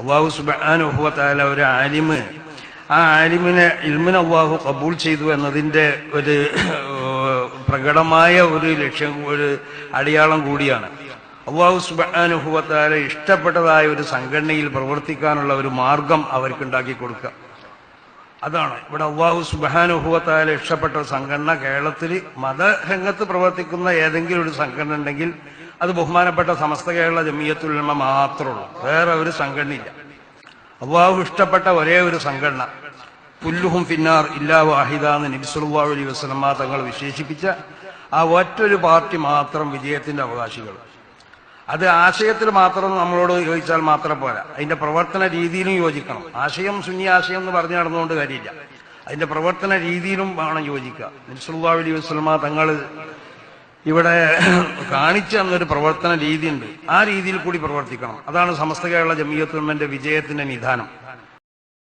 അള്ളാഹു സുബ്ഹാനഹു വ തആല ഒരു ആലിമ്, ആ ആലിമിനെ ഇൽമിനെ അള്ളാഹു കബൂൽ ചെയ്തു എന്നതിൻ്റെ ഒരു പ്രകടമായ ഒരു ലക്ഷ്യം, ഒരു അടയാളം കൂടിയാണ്. അള്ളാഹു സുബ്ഹാനഹു വ തആല ഇഷ്ടപ്പെട്ടതായ ഒരു സംഘടനയിൽ പ്രവർത്തിക്കാനുള്ള ഒരു മാർഗം അവർക്കുണ്ടാക്കി കൊടുക്കുക. അതാണ് ഇവിടെ അള്ളാഹു സുബ്ഹാനഹു വ തആല ഇഷ്ടപ്പെട്ട സംഘടന. കേരളത്തിൽ മതരംഗത്ത് പ്രവർത്തിക്കുന്ന ഏതെങ്കിലും ഒരു സംഘടന ഉണ്ടെങ്കിൽ അത് ബഹുമാനപ്പെട്ട സമസ്ത കേരള ജമിയത്തുൽ ഉലമ മാത്രമേ ഉള്ളൂ, വേറെ ഒരു സംഘടനയില്ല. അള്ളാഹു ഇഷ്ടപ്പെട്ട ഒരേ ഒരു സംഘടന, കുല്ലുഹും ഫിന്നാർ ഇല്ലാ വാഹിദ എന്ന് നബി സല്ലല്ലാഹു അലൈഹി വസല്ലം തങ്ങൾ വിശേഷിപ്പിച്ച ആ ഒറ്റൊരു പാർട്ടി മാത്രം വിജയത്തിന്റെ അവകാശികൾ. അത് ആശയത്തിൽ മാത്രം നമ്മളോട് യോജിച്ചാൽ മാത്രം പോരാ, അതിന്റെ പ്രവർത്തന രീതിയിലും യോജിക്കണം. ആശയം സുന്നി ആശയം എന്ന് പറഞ്ഞു നടന്നുകൊണ്ട് കാര്യമില്ല, അതിന്റെ പ്രവർത്തന രീതിയിലും വേണം യോജിക്കുക. നബി സല്ലല്ലാഹു അലൈഹി വസല്ലം തങ്ങൾ ഇവിടെ കാണിച്ചു തന്നൊരു പ്രവർത്തന രീതിയുണ്ട്, ആ രീതിയിൽ കൂടി പ്രവർത്തിക്കണം. അതാണ് സമസ്ത കേരള ജമിയത്തുൽ ഉലമയുടെ വിജയത്തിന്റെ നിദാനം.